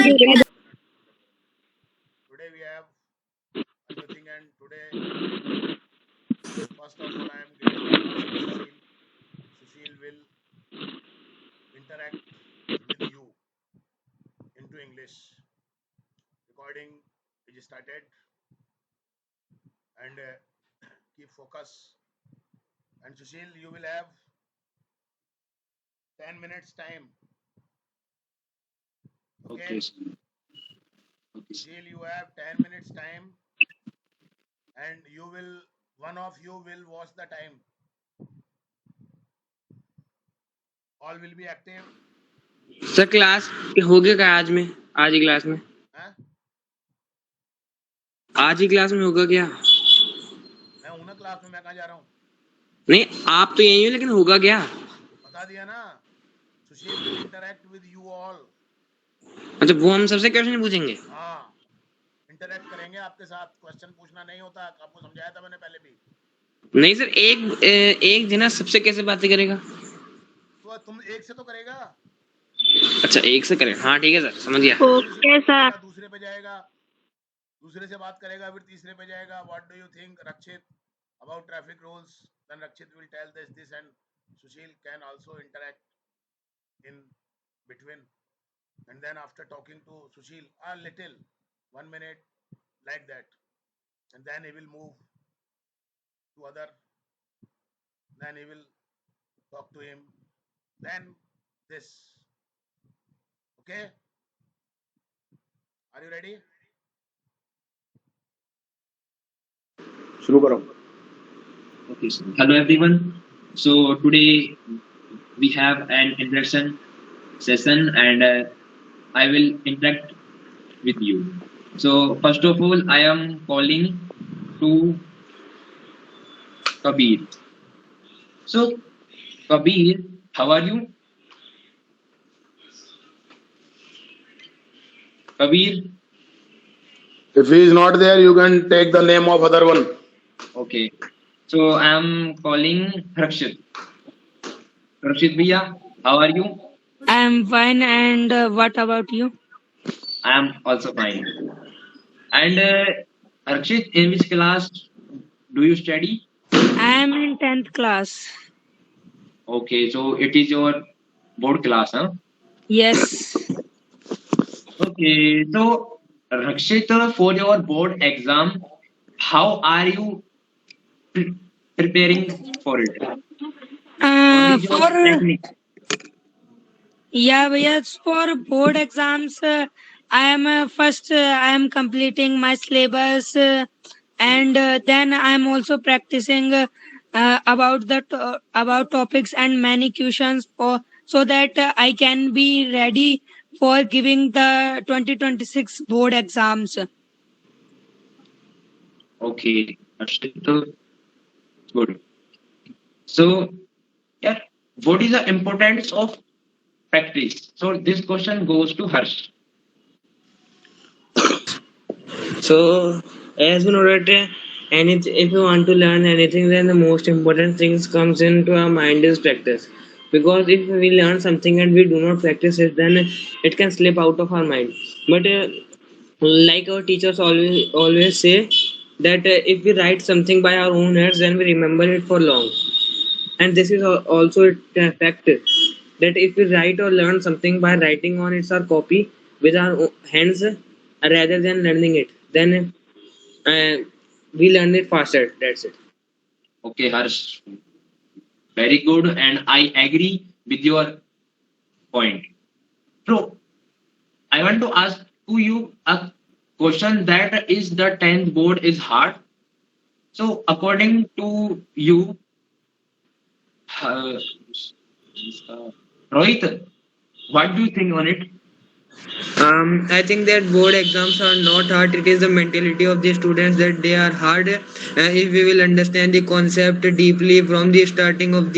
Today we have everything, and today, first of all, I am giving the task to Sushil. Sushil will interact with you into English. Recording is started, and keep focus. And Sushil, you will have 10 minutes time. Okay, Sushil, you have 10 minutes time, and one of you will watch the time. All will be active. Sir class हो गया क्या आज में? आज ही class में हाँ? आज ही class में होगा क्या? मैं हूं ना क्लास में, मैं कहाँ जा रहा हूँ? नहीं, आप तो यही हो, लेकिन होगा क्या? बता दिया ना, Sushil will interact with you all. अच्छा, वो हम सबसे क्वेश्चन पूछेंगे? हाँ, इंटरेक्ट करेंगे आपके साथ. क्वेश्चन पूछना नहीं होता, आपको समझाया था मैंने पहले भी. नहीं सर, एक जना सबसे कैसे बातें करेगा? तो तुम एक से तो करेगा. अच्छा, एक से करें. हाँ ठीक है सर, समझ गया. Okay sir. दूसरे पे जाएगा, दूसरे से बात करेगा, फिर तीसरे पे जाएगा. What do you think Rakshit about traffic rules? Then Rakshit will tell this and Sushil can also interact in between, and then after talking to Sushil a little, 1 minute like that, and then he will move to other, then he will talk to him, then this. Okay, are you ready? शुरू करो. Okay, so hello everyone. So today we have an interaction session, and I will interact with you. So first of all, I am calling to Kabir. So Kabir, how are you? Kabir. If he is not there, you can take the name of other one. Okay. So I am calling Rakshit. Rakshit bhaiya, how are you? I am fine, and what about you? I am also fine. And Rakshit, in which class do you study? I am in 10th class. Okay, so it is your board class, huh? Yes. Okay, so Rakshit, for your board exam, how are you preparing for it? What is your technique? Yeah, yes, for board exams, I am first. I am completing my syllabus, and then I am also practicing about about topics and many questions, so that I can be ready for giving the 2026 board exams. Okay, Rakshit, good. So, yeah, what is the importance of practice? So this question goes to Harsh. So, as we know that if you want to learn anything, then the most important things comes into our mind is practice. Because if we learn something and we do not practice it, then it can slip out of our mind. But like our teachers always say that if we write something by our own hands, then we remember it for long. And this is also a fact that if we write or learn something by writing on its our copy with our hands rather than learning it, then we learn it faster. That's it. Okay, Harsh, very good, and I agree with your point. So I want to ask to you a question that is the 10th board is hard. So according to you, uh, Rohit, what do you think on it? I think that board exams are not hard. It is the mentality of the students that they are hard. If we will understand the concept deeply from the starting of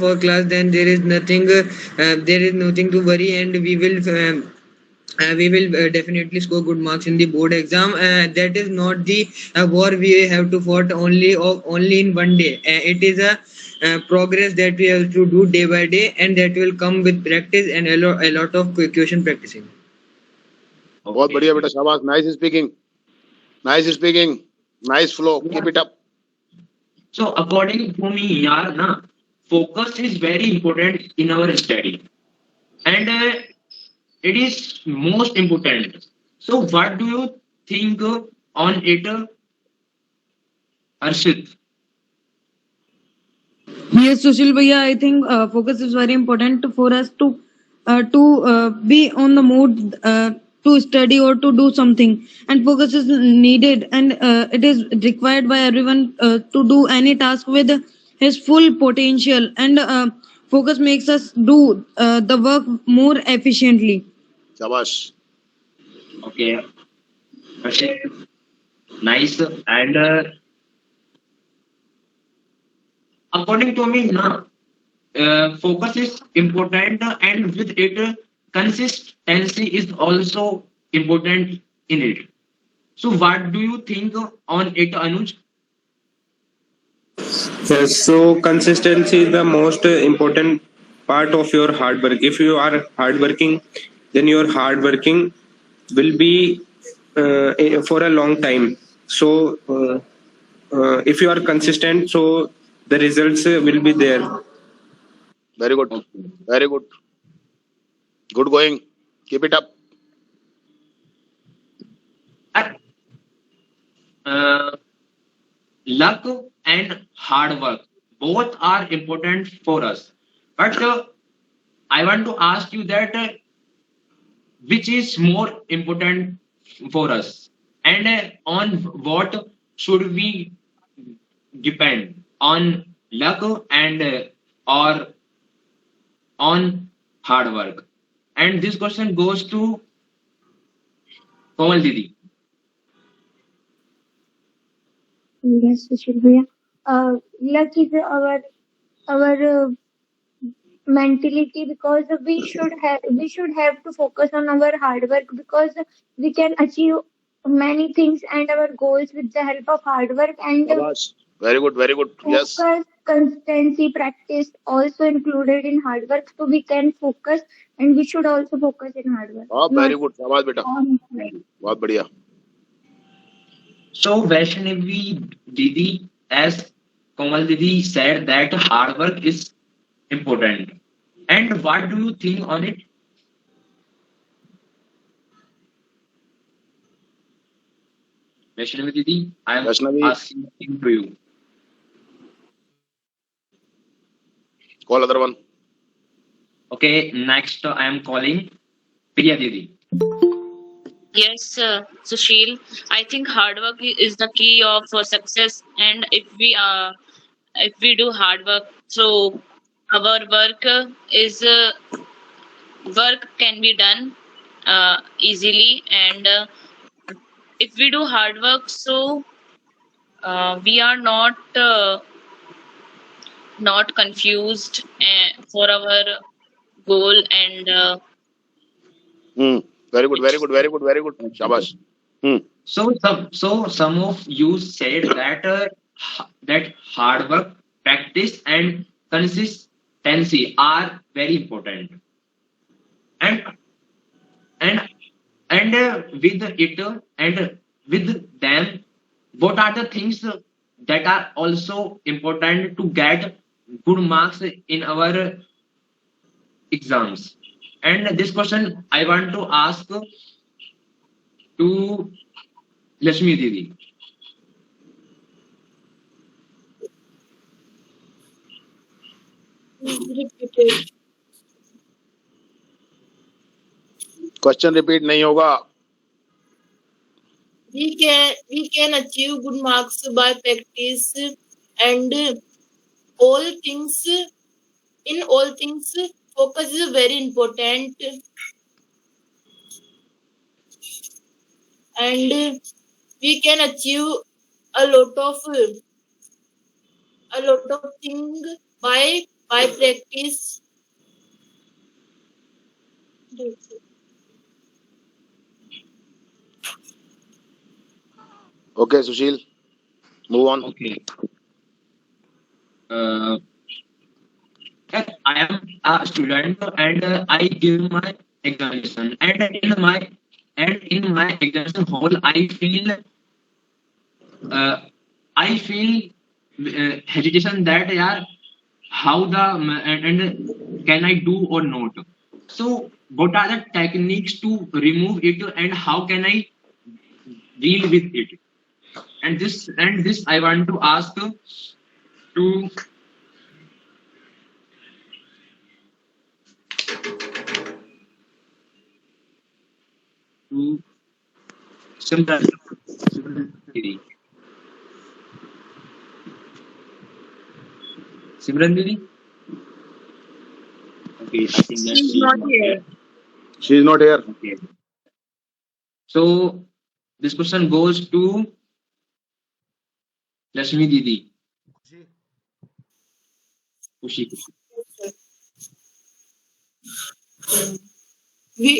our class, then there is nothing to worry, and we will definitely score good marks in the board exam. That is not the war we have to fought only in one day. It is a progress that we have to do day by day, and that will come with practice and a lot of question practicing. बहुत बढ़िया बेटा, शाबाश, nice speaking, nice flow, keep it up. So according to me, yaar, na, focus is very important in our study, and it is most important. So what do you think on it, Arshit? Yes, Sushil Bhaiya, I think focus is very important for us to be on the mood to study or to do something, and focus is needed, and it is required by everyone to do any task with his full potential, and focus makes us do the work more efficiently. शाबाश. Okay, Arshit, nice. And according to me, na, focus is important, and with it, consistency is also important in it. So what do you think on it, Anuj? Yes, so consistency is the most important part of your hard work. If you are hardworking, then your hard working will be for a long time. So if you are consistent, so the results will be there. Very good, Okay. very good. Good going. Keep it up. Uh, luck and hard work both are important for us, but I want to ask you that which is more important for us, and on what should we depend, on luck and or on hard work? And this question goes to Komal Didi. Yes, Sushil Bhaiya. Luck is our mentality, because we should have to focus on our hard work, because we can achieve many things and our goals with the help of hard work, and शाबाश. Very good, very good. Yes. focus, consistency, practice also included in hard work. So we can focus, and we should also focus in hard work. हाँ, Not very good. शाबाश बेटा, on. बहुत बढ़िया. So Vaishnavi Didi, as Komal Didi said, that hard work is important. And what do you think on it? Vaishnavi Didi, I am Vaishnavi, asking to you. call other one. Okay, next I am calling Priya Didi. Yes, Sushil. I think hard work is the key of success, and if we do hard work, so our work can be done easily, and if we do hard work, so we are not confused for our goal, and Very good, very good, very good, very good. शाबाश. So some of you said that that hard work, practice, and consistency are very important, and and with it and with them, what are the things that are also important to get good marks in our exams? And this question I want to ask to Lashmi Didi. Repeated. Question repeat नहीं होगा. We can achieve good marks by practice, and all things in all things focus is very important, and we can achieve a lot of things by practice. That's it. Okay, Sushil, move on. Okay. Uh, I am a student and I give my examination. And in my and in my examination hall, I feel hesitation that yeah, how the and can I do or not? So what are the techniques to remove it and how can I deal with it? And this I want to ask to to Simran. Simran Didi. Simran Didi? Okay, I think that She's she is not not here. here. She is not here. Okay. So this question goes to Rashmi Didi. Khushi, Kushi Kushi. We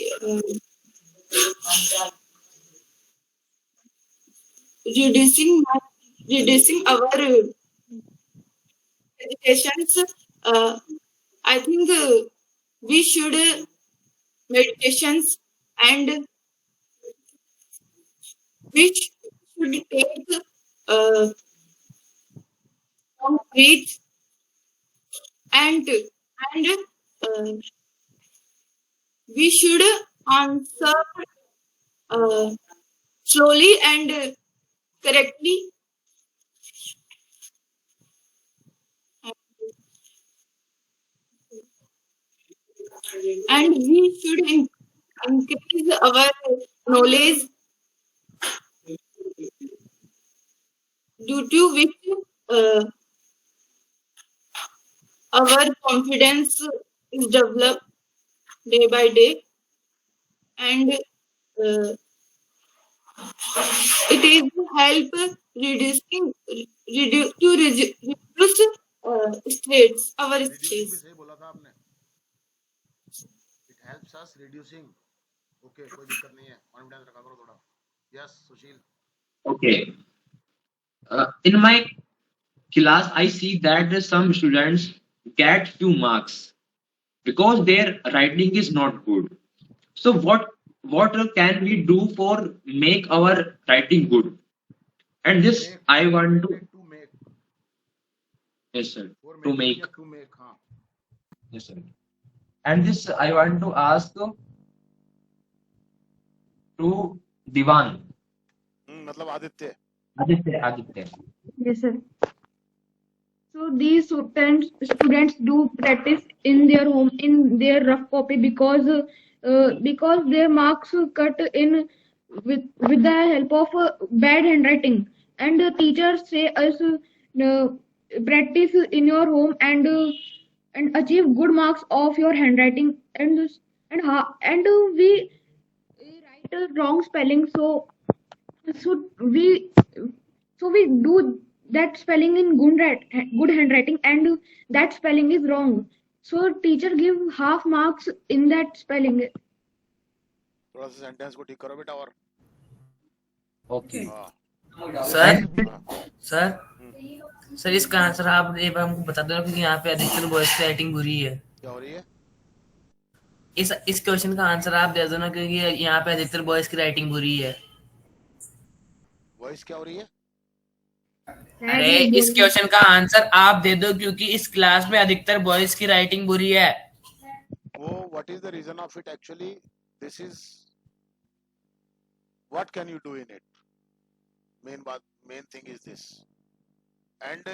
reducing reducing our meditations. I think we should meditations and we should take uh, some breathe and uh, we should answer uh, slowly and correctly, and we should increase our knowledge, due to which uh, our confidence is developed day by day, and it is help reducing reduce states our reducing भी states. सही बोला था आपने. It helps us reducing. Okay, कोई दिक्कत नहीं है. Confidence रखा करो थोड़ा. Yes, Sushil. Okay. In my class, I see that some students get few marks because their writing is not good. So what can we do for make our writing good? And this Make, I want to to make. yes sir For to making make या to make, हाँ. yes sir. And this I want to ask to Divan मतलब Aditya. Aditya. Yes, sir. So these students do practice in their home in their rough copy because their marks cut in with the help of bad handwriting, and the teachers say us practice in your home and achieve good marks of your handwriting, and we write a wrong spelling, so we so we do that spelling in good handwriting, and that spelling is wrong, so teacher give half marks in that spelling. थोड़ा सा sentence को ठीक करो बेटा और. Okay. हाँ. Sir हाँ. Sir इसका आंसर आप एक बार हमको बता दो, क्योंकि यहाँ पे अधिकतर बॉयज की राइटिंग बुरी है. क्या हो रही है? इस क्वेश्चन का आंसर आप दे दो ना, क्योंकि यहाँ पे अधिकतर बॉयज की राइटिंग बुरी है. वॉइस क्या हो रही है? अरे इस क्वेश्चन का आंसर आप दे दो, क्योंकि इस क्लास में अधिकतर बॉयज की राइटिंग बुरी है. वो what is the reason of it actually? This is what can you do in it? Main thing is this, and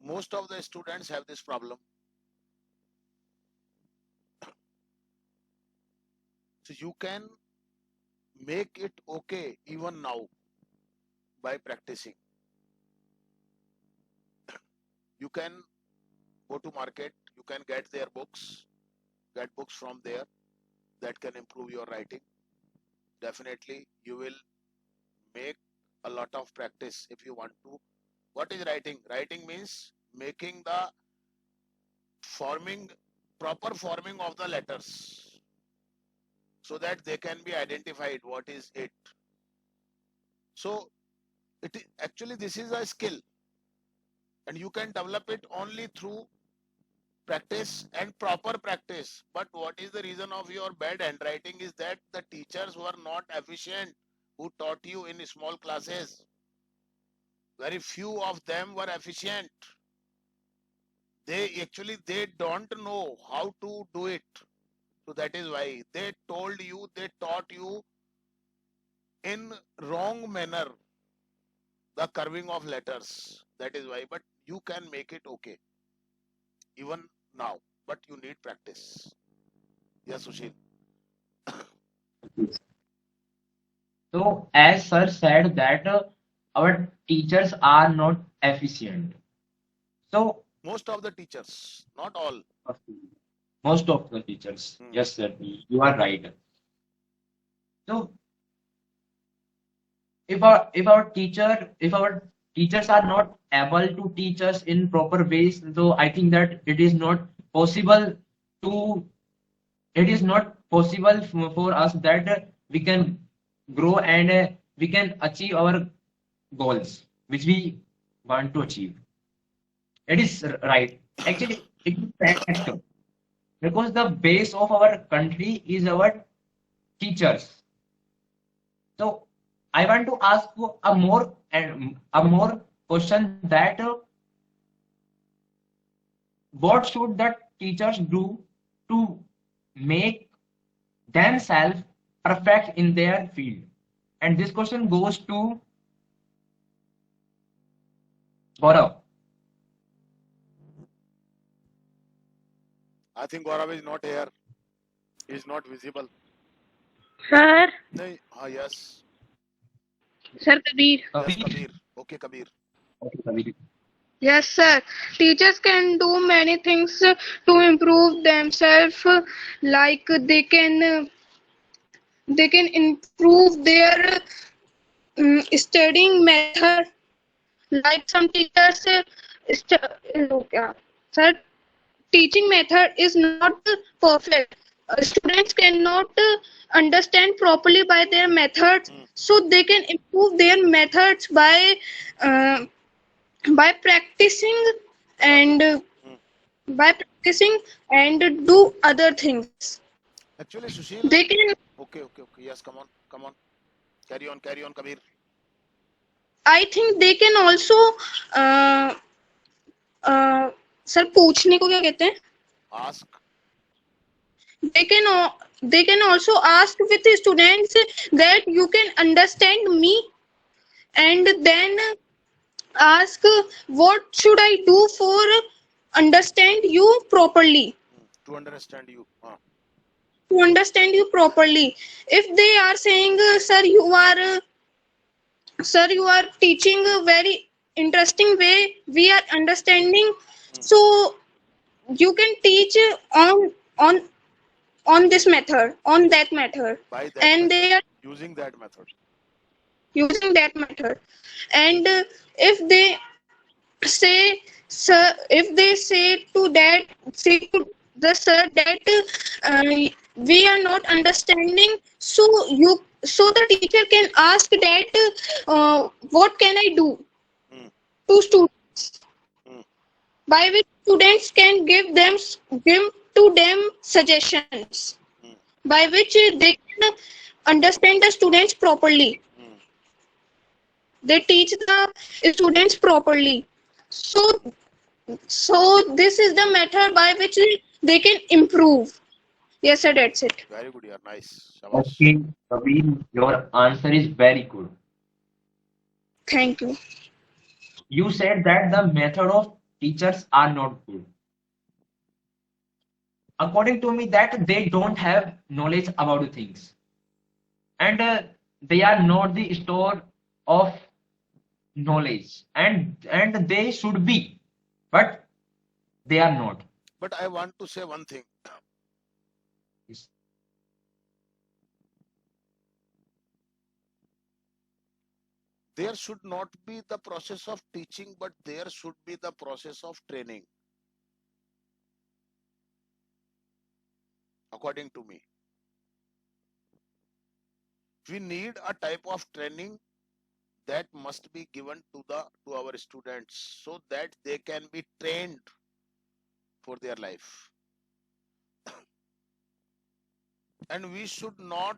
most of the students have this problem. So you can make it okay even now by practicing. You can go to market, you can get their books, get books from there that can improve your writing. Definitely you will make a lot of practice if you want to. What is writing? Writing means making the proper forming of the letters so that they can be identified what is it. So actually this is a skill, and you can develop it only through practice and proper practice. But what is the reason of your bad handwriting is that the teachers were not efficient who taught you in small classes. Very few of them were efficient. They don't know how to do it. So that is why they taught you in wrong manner the curving of letters. That is why, but you can make it okay even now. But you need practice. Yes, Sushil. So, as sir said that our teachers are not efficient. So, Most of the teachers, not all. most of the teachers, Hmm. yes, sir, you are right. So, if our teachers are not able to teach us in proper ways, so I think that to it is not possible for us that we can grow and we can achieve our goals which we want to achieve. It is right. Actually, it is fact because the base of our country is our teachers. So I want to ask you a more question that what should the teachers do to make themselves perfect in their field? And this question goes to Gaurav. I think Gaurav is not here. He is not visible. Sir, No, yes. Sir Kabir. Yes, Kabir. Kabir. Okay, Kabir. Okay, Kabir. Yes, sir. Teachers can do many things to improve themselves, like they can improve their studying method. Like some teachers, sir, teaching method is not perfect. Students cannot understand properly by their methods, Hmm. so they can improve their methods uh, by practicing and Hmm. by practicing and do other things. Actually, Sushil. They can, Okay. Yes, come on. Carry on, Kabir. I think they can also uh, sir पूछने को क्या कहते हैं Ask. they can also ask with the students that you can understand me, and then ask what should I do for understand you properly. To understand you. To understand you properly, if they are saying sir you are teaching a very interesting way, we are understanding, so you can teach on on this method, on that method, By that and method. they are Using that method. using that method. And if they say sir, if they say to the sir that uh, we are not understanding, so the teacher can ask that what can I do Hmm. to students, Hmm. by which students can give to them suggestions, Hmm. by which they can understand the students properly, Hmm. they teach the students properly. So so this is the method by which they can improve. Yes sir, that's it. Very good, yeah. Nice. Shabash. Okay, Kabir, your answer is very good. Thank you. You said that the method of teachers are not good. According to me, that they don't have knowledge about the things, and they are not the store of knowledge, and they should be, but they are not. But I want to say one thing. Yes. There should not be the process of teaching, but there should be the process of training, according to me. We need a type of training that must be given to our students so that they can be trained for their life. And we should not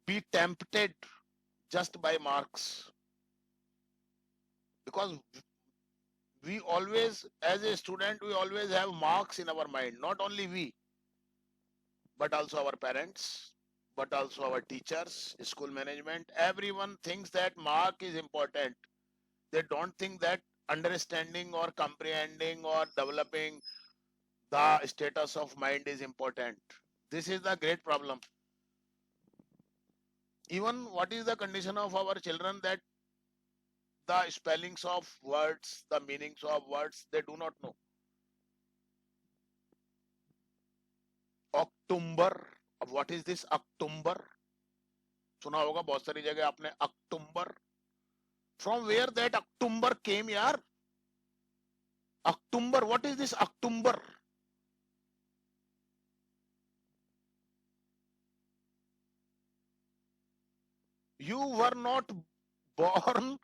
be tempted just by marks, because we always, as a student, we always have marks in our mind. Not only we, but also our parents, but also our teachers, school management. Everyone thinks that mark is important. They don't think that understanding or comprehending or developing the status of mind is important. This is the great problem. Even what is the condition of our children, that the spellings of words, the meanings of words, they do not know. October, what is this October? सुना होगा बहुत सारी जगह आपने October. From where that October came, yaar? October, what is this October? You were not born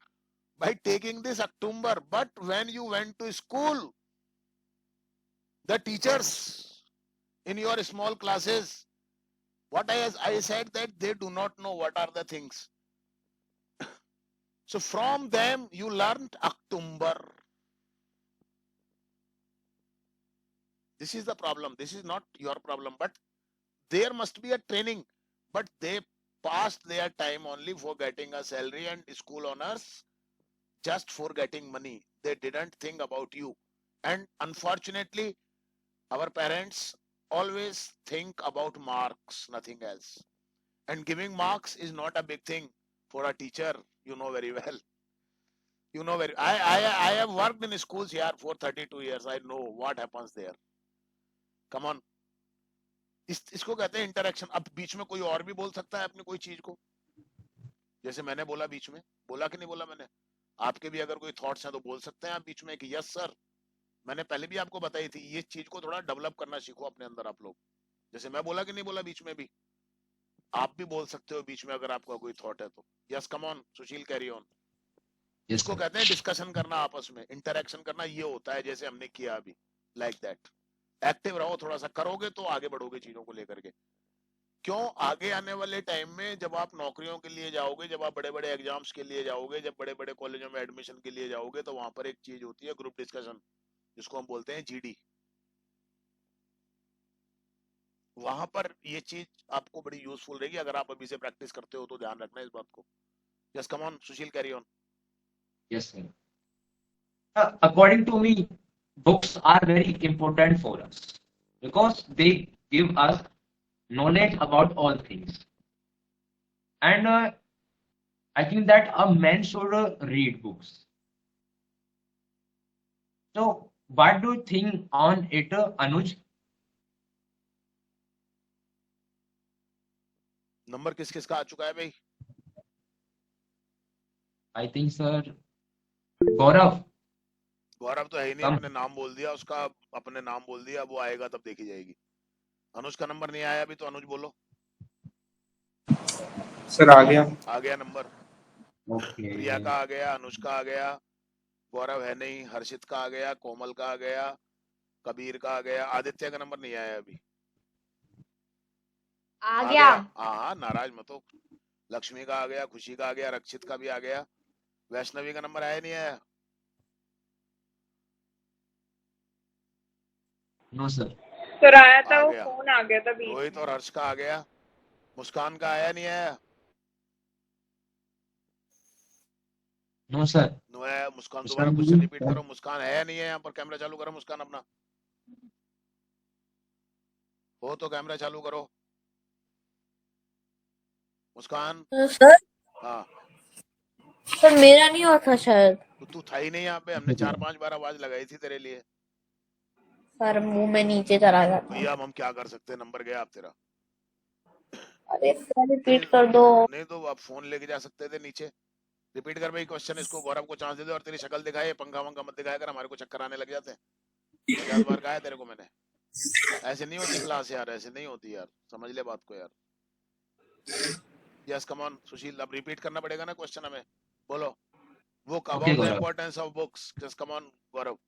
by taking this October, but when you went to school, the teachers in your small classes, what I said, that they do not know what are the things. So from them you learned October. This is the problem. This is not your problem, but there must be a training. But they passed their time only for getting a salary and school honors, just for getting money. They didn't think about you. And unfortunately, our parents always think about marks, nothing else. And giving marks is not a big thing for a teacher, you know very well. You know very. I have worked in schools here for 32 years. I know what happens there. Come on. इसको कहते हैं interaction. अब बीच में कोई और भी बोल सकता है अपनी कोई चीज को, जैसे मैंने बोला बीच में, बोला कि नहीं बोला मैंने? आपके भी अगर कोई थॉट्स हैं तो बोल सकते हैं आप बीच में कि यस सर. मैंने पहले भी आपको बताई थी, ये चीज को थोड़ा डेवलप करना सीखो अपने अंदर आप लोग. जैसे मैं बोला कि नहीं बोला बीच में भी, आप भी बोल सकते हो बीच में अगर आपका कोई थॉट है तो. Yes come on Sushil, carry on. इसको कहते हैं डिस्कशन करना आपस में, इंटरेक्शन करना. ये होता है जैसे हमने किया अभी, लाइक दैट. एक्टिव रहो, थोड़ा सा करोगे तो आगे बढ़ोगे चीजों को लेकर के. क्यों? आगे आने वाले टाइम में जब आप नौकरियों के लिए जाओगे, जब आप बड़े बड़े एग्जाम्स के लिए जाओगे, जब बड़े बड़े कॉलेजों में एडमिशन के लिए जाओगे, तो वहां पर एक चीज होती है ग्रुप डिस्कशन, जिसको हम बोलते हैं जीडी. वहां पर ये चीज आपको बड़ी यूजफुल रहेगी. अगर आप अभी से प्रैक्टिस करते हो तो ध्यान रखना इस बात को. Yes come on Sushil, carry on. Yes, sir. According to me, books are very important for us because they give us knowledge about all things. And I think that a man should read books. So, what do you think on it, Anuj? Number किस किस का आ चुका है भाई? I think, sir, गौरव. गौरव तो है ही नहीं, अपने नाम बोल दिया उसका, अपने नाम बोल दिया. वो आएगा तब देखी जाएगी. अनुज का नंबर नहीं आया अभी, तो अनुज बोलो. सर आ गया. आ गया नंबर. Okay. प्रिया का आ गया, अनुज का आ गया, गौरव है नहीं, हर्षित का आ गया, कोमल का आ गया, कबीर का आ गया. आदित्य का नंबर नहीं आया अभी. आ गया. हाँ, नाराज मत हो. लक्ष्मी का आ गया, खुशी का आ गया, रक्षित का भी आ गया. वैष्णवी का नंबर आया नहीं आया? No, sir. सर आया था, आ वो गया. फोन आ गया था बीच रोहित में. और हर्ष का आ गया. मुस्कान का आया नहीं आया? No, sir. नो है. मुस्कान दोबारा क्वेश्चन रिपीट करो. मुस्कान है या नहीं है यहाँ पर? कैमरा चालू करो मुस्कान अपना. हो तो कैमरा चालू करो मुस्कान. सर हाँ, सर मेरा नहीं होता शायद. तो तू था ही नहीं यहाँ पे. हमने 4-5 बार आवाज लगाई थी तेरे लिए. सर मुंह में नीचे चला जाता. भैया अब हम क्या कर सकते हैं, नंबर गया आप तेरा. अरे सर रिपीट कर दो. नहीं तो आप फोन लेके जा सकते थे नीचे. रिपीट कर भाई क्वेश्चन. इसको गौरव को चांस दे दे. और तेरी शक्ल दिखाए, पंखा वंखा मत दिखाया कर, हमारे को चक्कर आने लग जाते हैं. 50 बार कहा है तेरे को मैंने. ऐसे नहीं होती क्लास यार, ऐसे नहीं होती यार. समझ ले बात को यार. यस कम ऑन सुशील. अब रिपीट करना पड़ेगा ना क्वेश्चन हमें. बोलो. वो Okay, about the Gaurav. Importance of books. Just come on Gaurav.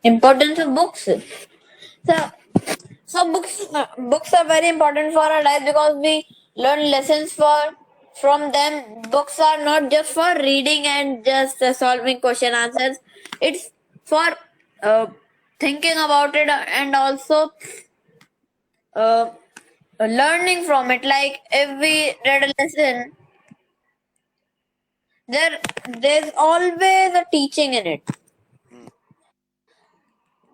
Importance of books. So books are very important for our life because we learn lessons from them. Books are not just for reading and just solving question answers. It's for thinking about it and also uh, learning from it. Like if we read a lesson, there's always a teaching in it.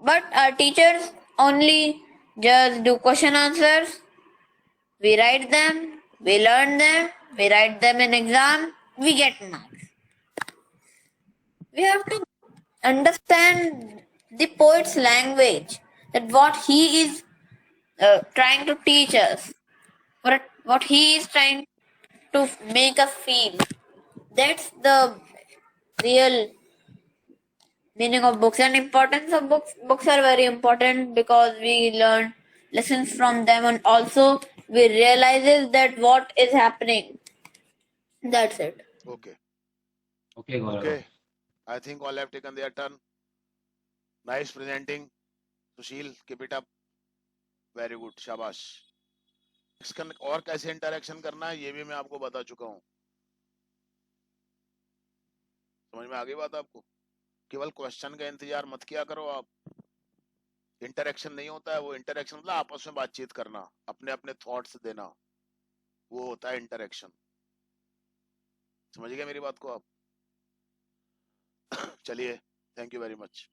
But our teachers only just do question answers. We write them, we learn them, we write them in exam, we get marks. We have to understand the poet's language, that what he is trying to teach us, what he is trying to make us feel. That's the real meaning of books and importance of books. Books are very important because we learn lessons from them and also we realizes that what is happening. That's it. Okay. Okay, Gaurav. Okay. I think all have taken their turn. Nice presenting. Sushil, keep it up. Very good. शाबाश. और कैसे interaction करना है ये भी मैं आपको बता चुका हूँ. समझ में आ गई बात आपको? केवल क्वेश्चन का इंतजार मत किया करो आप. इंटरेक्शन नहीं होता है, वो इंटरेक्शन मतलब आपस में बातचीत करना, अपने अपने थॉट्स देना, वो होता है इंटरेक्शन. समझ गए मेरी बात को आप? चलिए, थैंक यू वेरी मच.